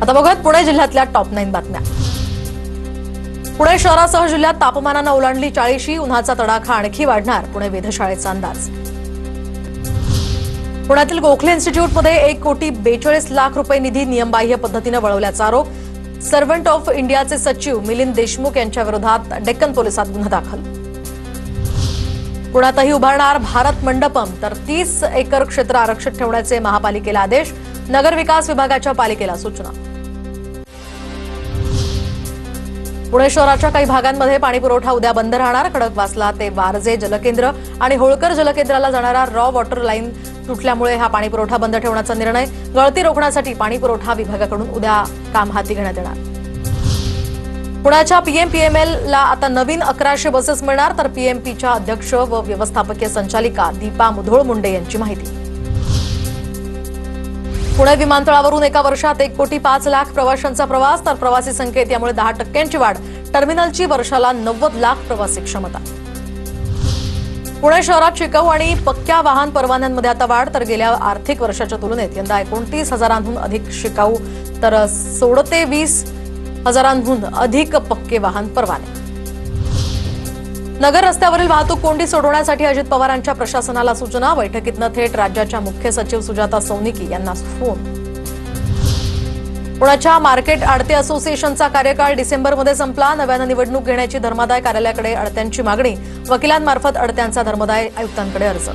आता बघूयात पुणे जिल्ह्यातल्या टॉप 9 बातम्या। पुणे शहरासह जिल्ह्यात तापमानाने ओलांडली 40शी, उन्हाचा तडाखा आणखी वाढणार, पुणे वेधशाळेचा अंदाज। पुण्यातील गोखले इन्स्टिट्यूटमध्ये 1,42,00,000 रुपये निधी नियमबाह्य पद्धतीने वळवल्याचा आरोप। सर्व्हंट ऑफ इंडियाचे सचिव मिलिंद देशमुख यांच्या विरोधात डेक्कन पोलिसात गुन्हा दाखल। पुण्यातही उभारणार भारत मंडपम, तर 30 एकर क्षेत्र आरक्षित ठेवण्याचे महापालिकेला आदेश, नगर विकास विभागाच्या पालिकेला सूचना। पुणे शहराच्या काही भागांमध्ये पाणी पुरवठा उद्या बंद राहणार। खडकवासला ते वारजे जलकेंद्र आणि होळकर जलकेंद्राला जाणारा रॉ वॉटर लाईन तुटल्यामुळे हा पाणी पुरवठा बंद ठेवण्याचा निर्णय। गळती रोखण्यासाठी पाणी पुरवठा विभागाकडून उद्या काम हाती घेण्यात येणार। पुण्याच्या पीएमपीएमएलला आता नवीन 1100 बसेस मिळणार, तर पीएमपीच्या अध्यक्ष व व्यवस्थापकीय संचालिका दीपा मुधोळ मुंडे यांची माहिती। पुणे विमानतळावरून एका वर्षात 1,05,00,000 प्रवाशांचा प्रवास, तर प्रवासी संख्येत यामुळे 10% वाढ। टर्मिनलची वर्षाला 90,00,000 प्रवासी क्षमता। पुणे शहरात शिकाऊ आणि पक्क्या वाहन परवान्यांमध्ये आता वाढ, तर गेल्या आर्थिक वर्षाच्या तुलनेत यंदा 29,000हून अधिक शिकाऊ, तर 20,000हून अधिक पक्के वाहन परवाने। नगर रस्त्यावरील वाहतूक कोंडी सोडवण्यासाठी अजित पवारांच्या प्रशासनाला सूचना। बैठकीतनं थेट राज्याच्या मुख्य सचिव सुजाता सौनिकी यांना फोन। पुण्याच्या मार्केट आडते असोसिएशनचा कार्यकाळ डिसेंबरमध्ये संपला। नव्यानं निवडणूक घेण्याची धर्मादाय कार्यालयाकडे अडत्यांची मागणी, वकिलांमार्फत अडत्यांचा धर्मादाय आयुक्तांकडे अर्ज।